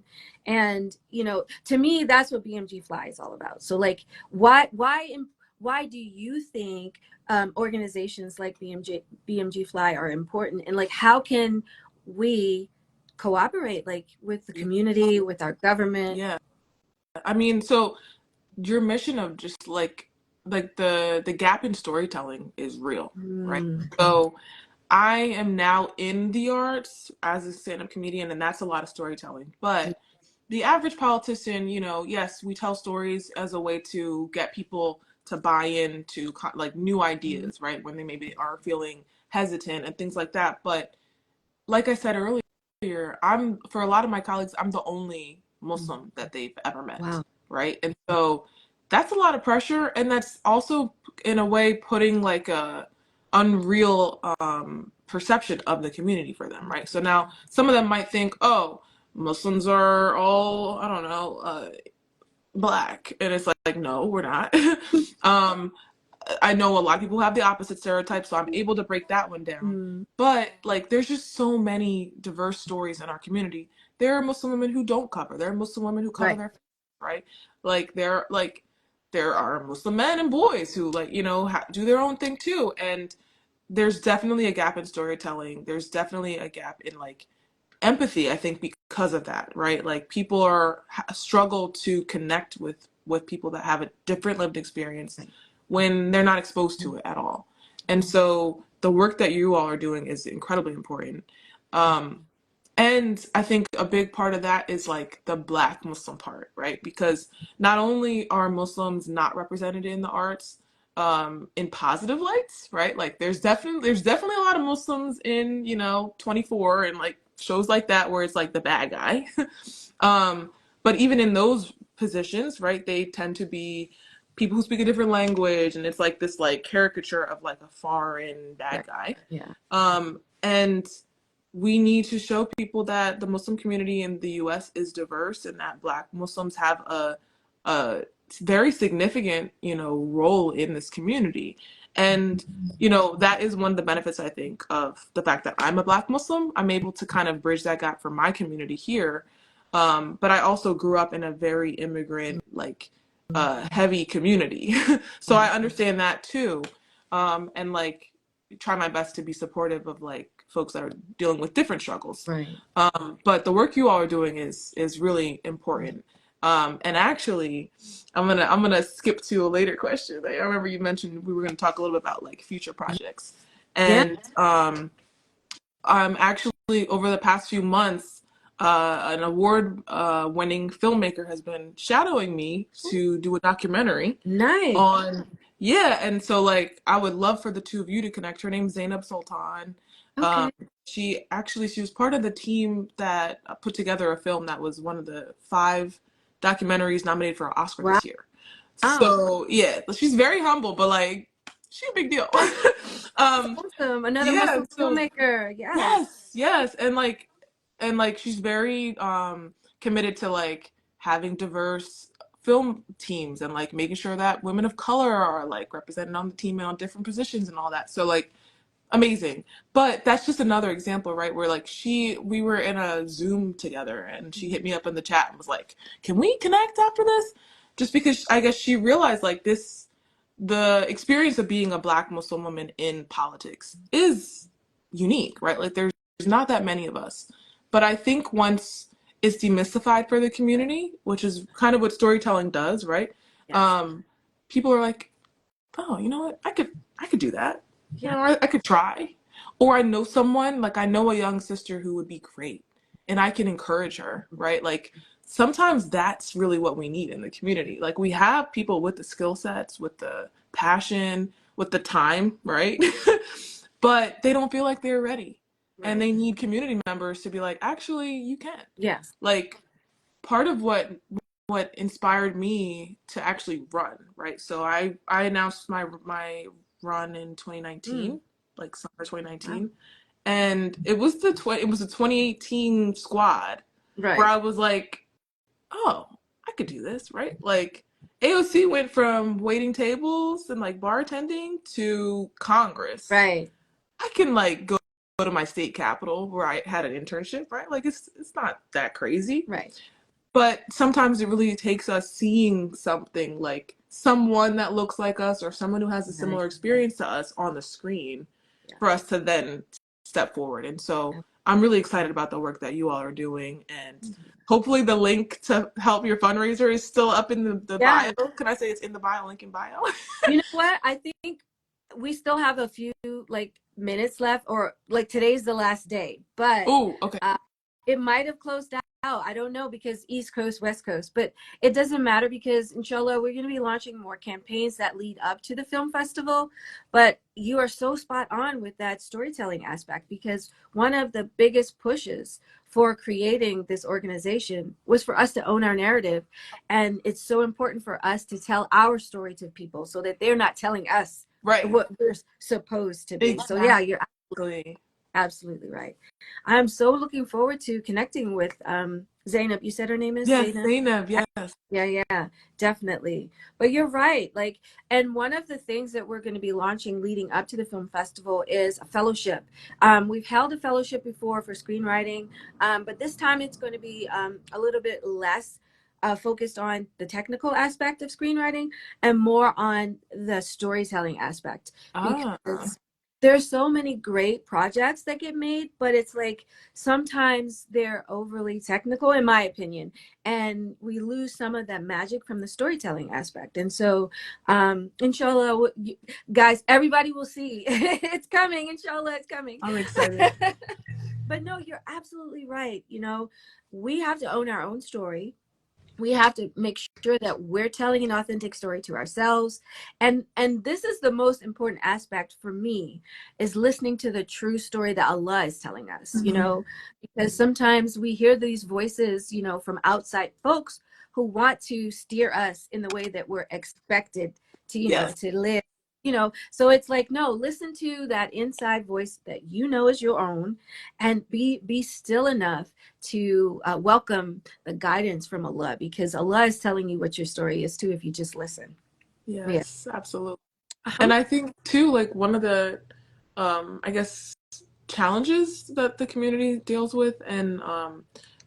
And, you know, to me, that's what BMG Fly is all about. So like, why do you think organizations like BMG Fly are important? And like, how can we cooperate like with the community, with our government? Yeah. I mean, so your mission of just like the gap in storytelling is real, right? So I am now in the arts as a stand-up comedian, and that's a lot of storytelling. But the average politician, you know, yes, we tell stories as a way to get people to buy into like new ideas, right? When they maybe are feeling hesitant and things like that. But like I said earlier, for a lot of my colleagues, I'm the only Muslim that they've ever met, right? And so that's a lot of pressure, and that's also in a way putting like a unreal perception of the community for them, right? So now some of them might think, oh, Muslims are all, I don't know, black, and it's like no, we're not. I know a lot of people have the opposite stereotype, so I'm able to break that one down. But like, there's just so many diverse stories in our community. There are Muslim women who don't cover. There are Muslim women who cover their face, right? Like there are Muslim men and boys who like, you know, do their own thing too. And there's definitely a gap in storytelling. There's definitely a gap in like empathy, I think, because of that, right? Like people struggle to connect with people that have a different lived experience when they're not exposed to it at all. And so the work that you all are doing is incredibly important. And I think a big part of that is like the Black Muslim part, right? Because not only are Muslims not represented in the arts in positive lights, right? Like there's definitely a lot of Muslims in, you know, 24 and like shows like that where it's like the bad guy. But even in those positions, right, they tend to be people who speak a different language, and it's like this like caricature of like a foreign bad guy. And we need to show people that the Muslim community in the US is diverse, and that Black Muslims have a very significant, you know, role in this community. And, you know, that is one of the benefits, I think, of the fact that I'm a Black Muslim. I'm able to kind of bridge that gap for my community here. But I also grew up in a very immigrant, like, heavy community. So I understand that too. And like try my best to be supportive of like folks that are dealing with different struggles. But the work you all are doing is really important. And actually, I'm gonna skip to a later question. I remember you mentioned we were gonna talk a little bit about like future projects. And I'm actually over the past few months, an award winning filmmaker has been shadowing me to do a documentary on and so like I would love for the two of you to connect. Her name's Zainab Sultan. She was part of the team that put together a film that was one of the 5 documentaries nominated for an Oscar this year. So yeah, she's very humble, but like she's a big deal. Awesome. Another Muslim filmmaker. Yes. And like she's very committed to like having diverse film teams and like making sure that women of color are like represented on the team and on different positions and all that. So like amazing. But that's just another example, right? Where like we were in a Zoom together and she hit me up in the chat and was like, "Can we connect after this?" Just because I guess she realized like the experience of being a Black Muslim woman in politics is unique, right? Like there's not that many of us. But I think once it's demystified for the community, which is kind of what storytelling does, right? Yes. People are like, "Oh, you know what? I could do that. You know, I could try." Or I know someone, like I know a young sister who would be great and I can encourage her, right? Like sometimes that's really what we need in the community. Like we have people with the skill sets, with the passion, with the time, right? But they don't feel like they're ready. Right. And they need community members to be like, actually, you can. Yes. Like part of what inspired me to actually run, right? So I announced my run in 2019, like summer 2019. Wow. And it was a 2018 squad, right, where I was like, "Oh, I could do this," right? Like AOC went from waiting tables and like bartending to Congress. Right. I can like go to my state capital where I had an internship, right? Like it's not that crazy. Right. But sometimes it really takes us seeing something like someone that looks like us or someone who has a similar experience to us on the screen for us to then step forward. And so I'm really excited about the work that you all are doing. And hopefully the link to help your fundraiser is still up in the bio. Can I say it's in the bio, link in bio? You know what? I think we still have a few like minutes left, or like today's the last day. But okay. It might have closed out. I don't know, because East Coast, West Coast, but it doesn't matter because inshallah, we're going to be launching more campaigns that lead up to the film festival. But you are so spot on with that storytelling aspect, because one of the biggest pushes for creating this organization was for us to own our narrative. And it's so important for us to tell our story to people so that they're not telling us what we're supposed to be. Exactly. So yeah, you're absolutely right. I'm so looking forward to connecting with Zainab. You said her name is Zainab. Yes. Yeah, definitely. But you're right. Like, and one of the things that we're going to be launching leading up to the film festival is a fellowship. We've held a fellowship before for screenwriting, but this time it's going to be a little bit less focused on the technical aspect of screenwriting and more on the storytelling aspect. Because there's so many great projects that get made, but it's like sometimes they're overly technical, in my opinion, and we lose some of that magic from the storytelling aspect. And so, inshallah, guys, everybody will see. It's coming. Inshallah, it's coming. I'm excited. But no, you're absolutely right. You know, we have to own our own story. We have to make sure that we're telling an authentic story to ourselves. And this is the most important aspect for me, is listening to the true story that Allah is telling us, you know, because sometimes we hear these voices, you know, from outside folks who want to steer us in the way that we're expected to, you know, to live. You know, so it's like, no, listen to that inside voice that you know is your own, and be still enough to welcome the guidance from Allah, because Allah is telling you what your story is too if you just listen. Yes, absolutely. And I think too, like one of the, I guess, challenges that the community deals with, and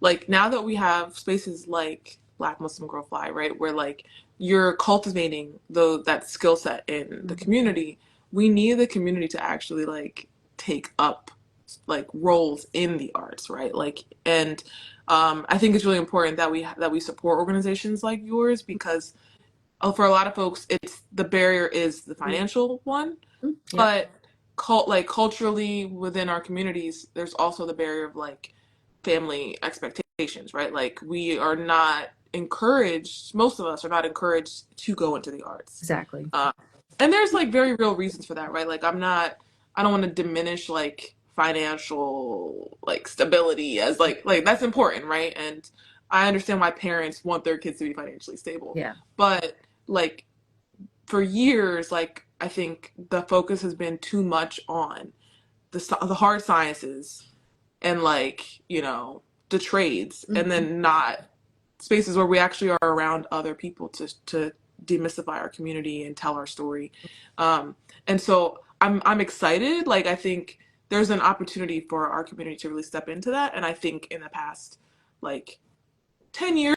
like now that we have spaces like Black Muslim Girl Fly, right, where like you're cultivating that skill set in the community, we need the community to actually like take up like roles in the arts, right? Like, and I think it's really important that we support organizations like yours, because for a lot of folks, it's the barrier is the financial one, but culturally within our communities, there's also the barrier of like family expectations, right? Like we are not encouraged, most of us are not encouraged to go into the arts. Exactly. And there's like very real reasons for that, right? Like I don't want to diminish like financial like stability as like that's important, right? And I understand why parents want their kids to be financially stable. Yeah. But like for years, like I think the focus has been too much on the hard sciences and like, you know, the trades, and then not spaces where we actually are around other people to demystify our community and tell our story. And so I'm excited. Like, I think there's an opportunity for our community to really step into that. And I think in the past, like 10 years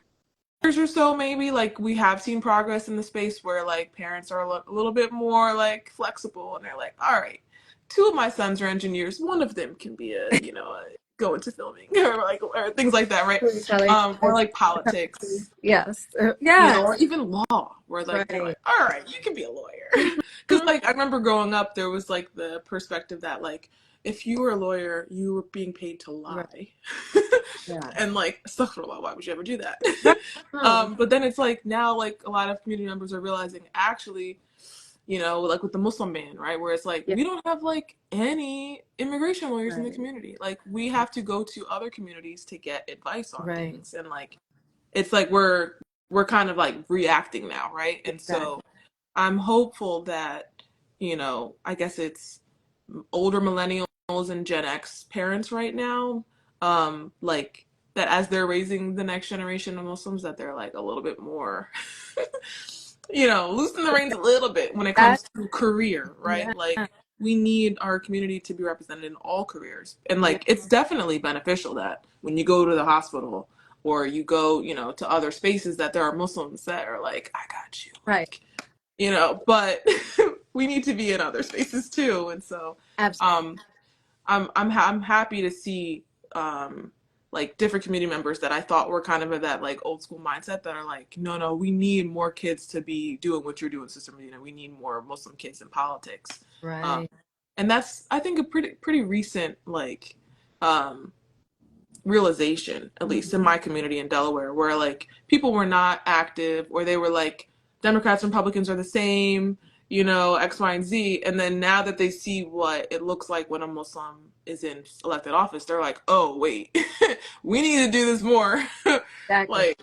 or so, maybe, like, we have seen progress in the space where like parents are a little bit more like flexible, and they're like, all right, two of my sons are engineers, one of them can be go into filming or things like that, right? Storytelling. Or like politics, Yes. Yeah. or even law, where like they're Right. like, all right, you can be a lawyer. Because like I remember growing up, there was like the perspective that like if you were a lawyer, you were being paid to lie. Right. Yeah. And like, astaghfirullah, why would you ever do that? Right. No. But then it's like now, like a lot of community members are realizing, actually, like with the Muslim ban, right, where it's like Yeah. we don't have like any immigration lawyers in the Right. community. Like we have to go to other communities to get advice on Right. things, and like it's like we're kind of like reacting now, right? And Exactly. so I'm hopeful that, I guess it's older millennials and Gen X parents right now, like that as they're raising the next generation of Muslims, that they're like a little bit more, loosen the reins a little bit when it That, comes to career, right? yeah. Like we need our community to be represented in all careers. And Yeah. like it's definitely beneficial that when you go to the hospital or you go, to other spaces, that there are Muslims that are like, I got you. Right. Like, but we need to be in other spaces too. And so Absolutely. I'm happy to see like different community members that I thought were kind of in that like old school mindset that are like, no, we need more kids to be doing what you're doing, Sister Medina. We need more Muslim kids in politics. Right. And that's, I think, a pretty recent like realization, at least in my community in Delaware, where like people were not active, or they were like Democrats and Republicans are the same, X, Y, and Z. And then now that they see what it looks like when a Muslim is in elected office, they're like, oh wait, we need to do this more. Exactly. Like,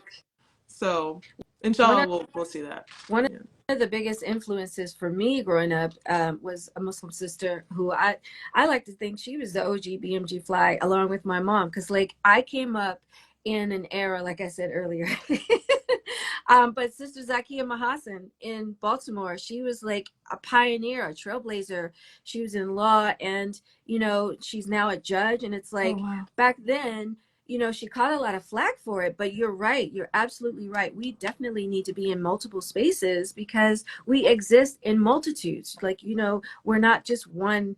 so inshallah we'll see that. One of the biggest influences for me growing up was a Muslim sister who I like to think she was the OG BMG fly along with my mom, because like I came up in an era, like I said earlier. But Sister Zakiya Mahasan in Baltimore, she was like a pioneer, a trailblazer. She was in law, and she's now a judge. And it's like, Oh, wow. back then, she caught a lot of flack for it, but you're right. You're absolutely right. We definitely need to be in multiple spaces because we exist in multitudes. Like, we're not just one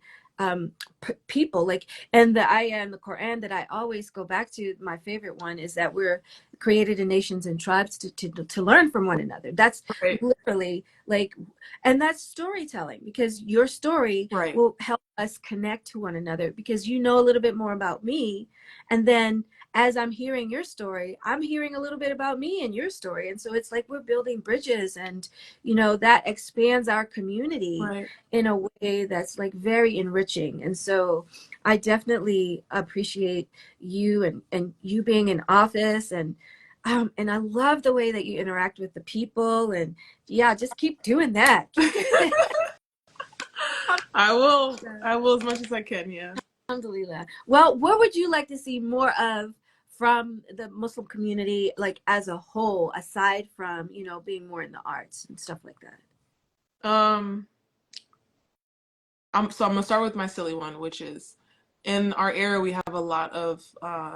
people. Like, and the ayah in the Quran that I always go back to, my favorite one, is that we're created in nations and tribes to learn from one another. That's right. Literally like, and that's storytelling, because your story Right. will help us connect to one another, because you know a little bit more about me, and then as I'm hearing your story, I'm hearing a little bit about me and your story. And so it's like we're building bridges, and, that expands our community Right. in a way that's like very enriching. And so I definitely appreciate you and you being in office, and I love the way that you interact with the people, and yeah, just keep doing that. I will as much as I can. Yeah. Alhamdulillah. Well, what would you like to see more of from the Muslim community, like as a whole, aside from, being more in the arts and stuff like that? I'm gonna start with my silly one, which is in our area we have a lot of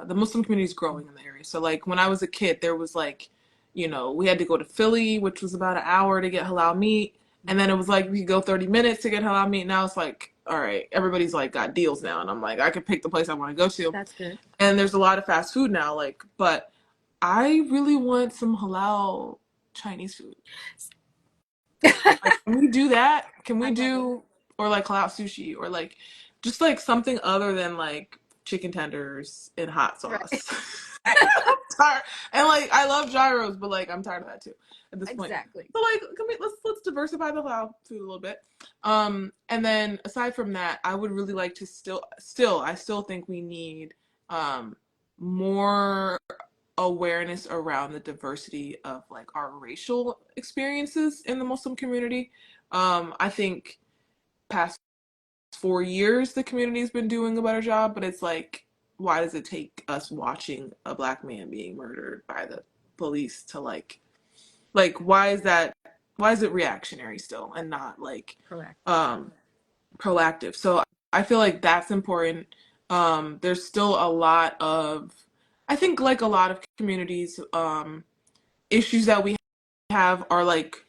the Muslim community is growing in the area. So like when I was a kid, there was like, we had to go to Philly, which was about an hour to get halal meat, and then it was like we could go 30 minutes to get halal meat. Now it's like, all right, everybody's like got deals now, and I'm like, I could pick the place I want to go to. That's good. And there's a lot of fast food now, like, but I really want some halal Chinese food. Like, can we do that? Can we do, or like halal sushi, or like just like something other than like chicken tenders and hot sauce? Right. I'm tired. And like I love gyros, but like I'm tired of that too at this point. Exactly. So like, let's diversify the halal food a little bit. And then aside from that, I would really like to I still think we need more awareness around the diversity of like our racial experiences in the Muslim community. I think past 4 years the community's been doing a better job, but it's like, why does it take us watching a black man being murdered by the police to like why is it reactionary still and not like Correct. Proactive? So I feel like that's important. There's still a lot of, I think like a lot of communities, issues that we have are like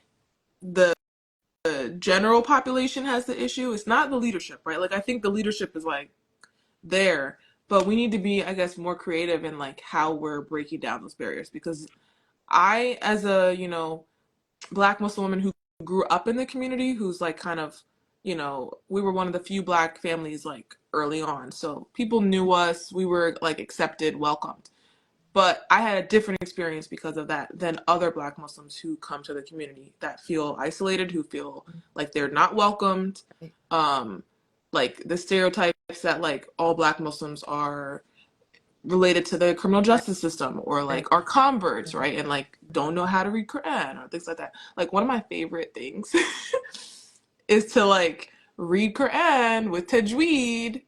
the general population has the issue. It's not the leadership, right? Like I think the leadership is like there, but we need to be, I guess, more creative in like how we're breaking down those barriers. Because I, as a, you know, Black Muslim woman who grew up in the community, who's like kind of, you know, we were one of the few Black families like early on. So people knew us, we were like accepted, welcomed. But I had a different experience because of that than other Black Muslims who come to the community that feel isolated, who feel like they're not welcomed. Like the stereotypes that like all Black Muslims are related to the criminal justice system or like are converts, right? And like don't know how to read Quran or things like that. Like one of my favorite things is to like read Quran with tajweed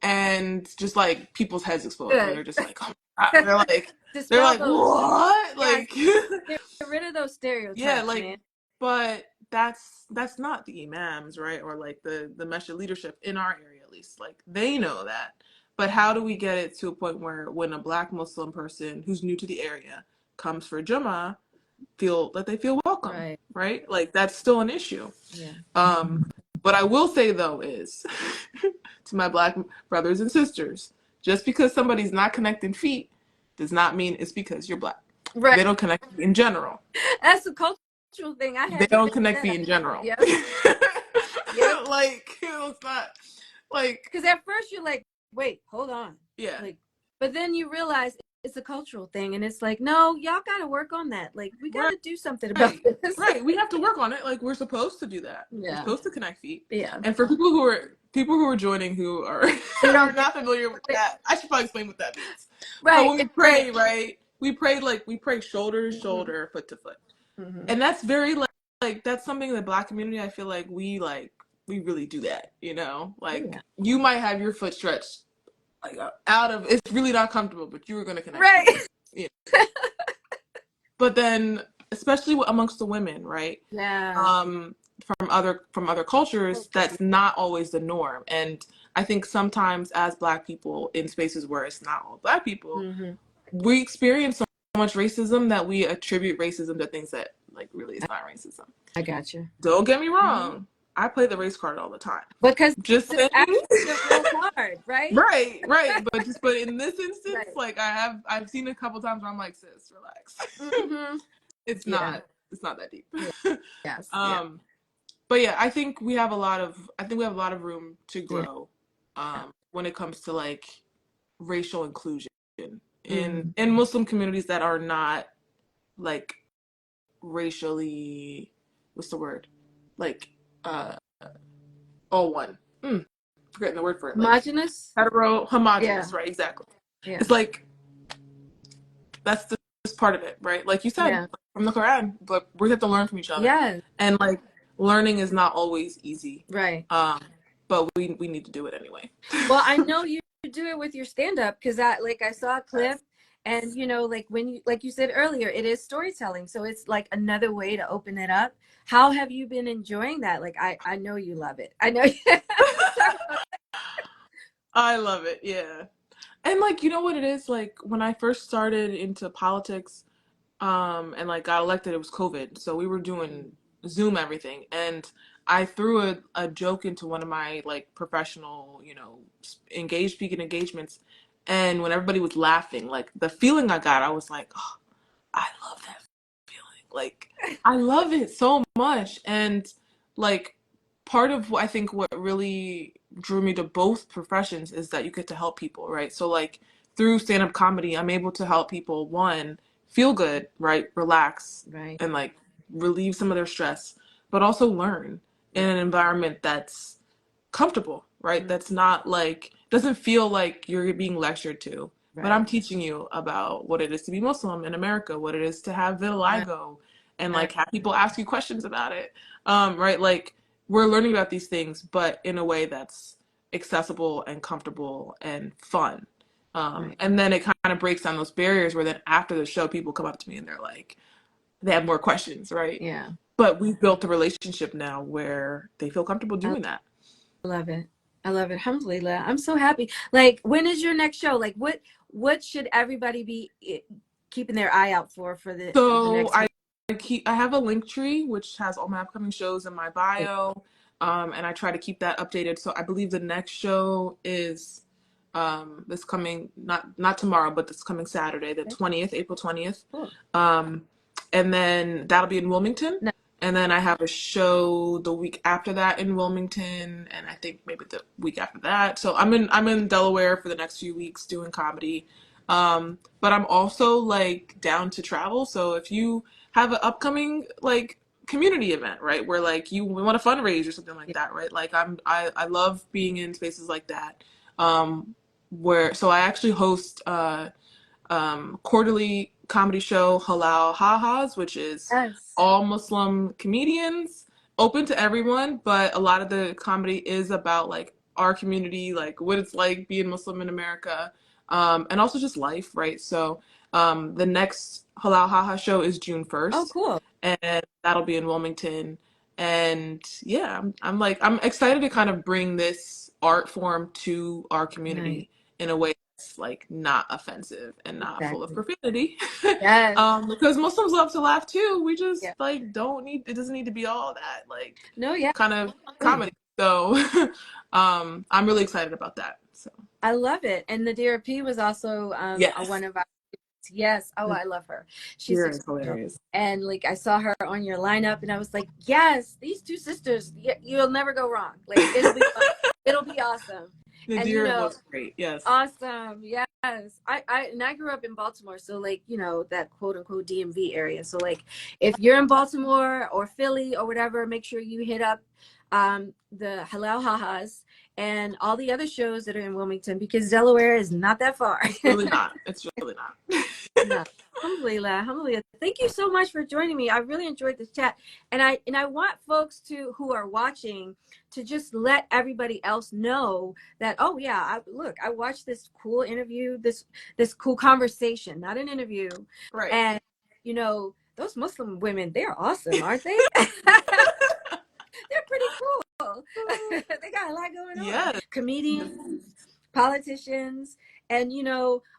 and just like people's heads explode. Where they're just like, oh my God. They're like, what? Yeah, like get rid of those stereotypes. Yeah, like man. But that's not the imams, right? Or like the Mesha leadership in our area, at least. Like they know that. But how do we get it to a point where when a Black Muslim person who's new to the area comes for Jummah, feel that they feel welcome, right? Like that's still an issue. Yeah. What I will say though is to my Black brothers and sisters, just because somebody's not connecting feet does not mean it's because you're Black. Right. They don't connect in general. That's a cultural thing. They don't connect me in general. Yeah. Like it's not like, because at first you're like, wait, hold on. Yeah. Like, but then you realize it's a cultural thing, and it's like, no, y'all got to work on that. Like, we got to do something about this. Right. We have to work on it. Like, we're supposed to do that. Yeah. We're supposed to connect feet. Yeah. And for people who are joining who are not familiar with that, I should probably explain what that means. Right. So when we pray, right? We pray shoulder to shoulder, foot to foot. Mm-hmm. And that's very like that's something in the Black community. I feel like we really do that, you know? Like you might have your foot stretched like out of, it's really not comfortable, but you were going to connect. Right. Yeah. But then, especially amongst the women, right? Yeah. From other cultures, that's not always the norm. And I think sometimes as Black people in spaces where it's not all Black people, we experience so much racism that we attribute racism to things that like really is not racism. I got you. Don't get me wrong. I play the race card all the time. Because just it's actually a real card, right? Right. But in this instance, like I've seen a couple times where I'm like, sis, relax. It's not that deep. Yes. But yeah, I think we have a lot of room to grow when it comes to like racial inclusion in Muslim communities that are not like racially, what's the word? Like all one. Forgetting the word for it. Homogenous? Like, homogenous, right, exactly. Yeah. It's like that's just part of it, right? Like you said, from the Quran, but we have to learn from each other. Yeah. And like learning is not always easy. Right. But we need to do it anyway. Well, I know you do it with your stand-up because I saw a clip. And you know, like like you said earlier, it is storytelling, so it's like another way to open it up. How have you been enjoying that? Like, I know you love it. I know. I love it. Yeah, and like you know what it is, like when I first started into politics, and like got elected, it was COVID, so we were doing Zoom everything, and I threw a joke into one of my like professional, you know, speaking engagements. And when everybody was laughing, like the feeling I got, I was like, oh, I love that feeling. Like, I love it so much. And like, part of I think what really drew me to both professions is that you get to help people, right? So like through stand-up comedy, I'm able to help people, one, feel good, right? Relax, right, and like relieve some of their stress, but also learn in an environment that's comfortable, right? That's not like, doesn't feel like you're being lectured to, but I'm teaching you about what it is to be Muslim in America, what it is to have vitiligo, and like have people ask you questions about it, right? Like we're learning about these things, but in a way that's accessible and comfortable and fun. Right. And then it kind of breaks down those barriers where then after the show, people come up to me and they're like, they have more questions, right? Yeah. But we've built a relationship now where they feel comfortable I doing that. love it. I love it. Alhamdulillah. I'm so happy. Like, when is your next show? Like, what should everybody be keeping their eye out for the So next one? I have a link tree which has all my upcoming shows in my bio, and I try to keep that updated. So I believe the next show is this coming not tomorrow, but this coming Saturday, the 20th, April 20th. Cool. And then that'll be in Wilmington. No. And then I have a show the week after that in Wilmington, and I think maybe the week after that. So I'm in Delaware for the next few weeks doing comedy. But I'm also like down to travel. So if you have an upcoming like community event, right, where like you want to fundraise or something like that, right? Like I love being in spaces like that. Where so I actually host quarterly comedy show Halal Ha-Has, which is Yes. all Muslim comedians, open to everyone, but a lot of the comedy is about like our community, like what it's like being Muslim in America, and also just life, right? So the next Halal Ha-Ha show is June 1st, Oh, cool. and that'll be in Wilmington. And yeah, I'm excited to kind of bring this art form to our community Nice. in a way like not offensive and not full of Exactly. profanity. Yes. Because Muslims love to laugh too. We just Yeah. like don't need it doesn't need to be all that like No, yeah. kind of comedy. So I'm really excited about that. So I love it. And Nadira P was also yes, one of our. Yes. Oh, I love her. She's Nadira is exceptional. hilarious. And like, I saw her on your lineup and I was like, yes, these two sisters, you'll never go wrong. Like, it'll be fun. It'll be awesome. And Nadira was great. Yes. awesome. Yes. I grew up in Baltimore. So like, that quote unquote DMV area. So like, if you're in Baltimore or Philly or whatever, make sure you hit up the Halal Ha-Has and all the other shows that are in Wilmington, because Delaware is not that far. It's really not. It's really not. No. Alhamdulillah. Thank you so much for joining me. I really enjoyed this chat. And I want folks who are watching to just let everybody else know that, oh yeah, I watched this cool interview, this cool conversation, not an interview. Right. And those Muslim women, they're awesome, aren't they? They're pretty cool. They got a lot going on. Yes. Comedians, politicians, and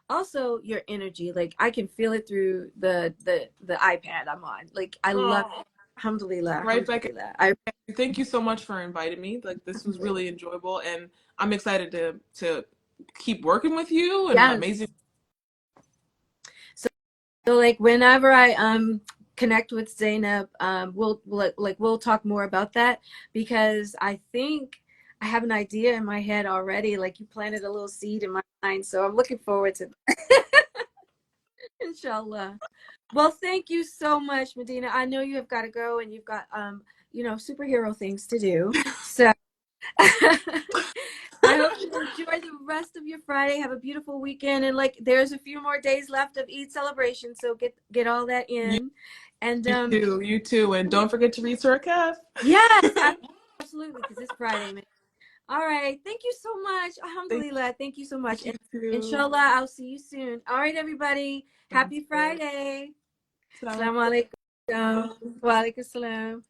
also your energy. Like, I can feel it through the iPad I'm on. Like, I love it. Alhamdulillah. Right back. I Thank you so much for inviting me. Like, this was really enjoyable, and I'm excited to keep working with you and amazing. So like, whenever I connect with Zainab, we'll talk more about that, because I think I have an idea in my head already. Like, you planted a little seed in my mind, so I'm looking forward to that. Inshallah. Well, thank you so much, Madinah. I know you have got to go and you've got superhero things to do. So I hope you enjoy the rest of your Friday. Have a beautiful weekend, and like, there's a few more days left of Eid celebration, so get all that in. And you too, and don't forget to read Surah Kaf. Yes, absolutely, because it's Friday, man. All right, thank you so much. Alhamdulillah, thank you so much. And inshallah, I'll see you soon. All right, everybody, happy Friday. Assalamu alaikum. Wa alaikum salam.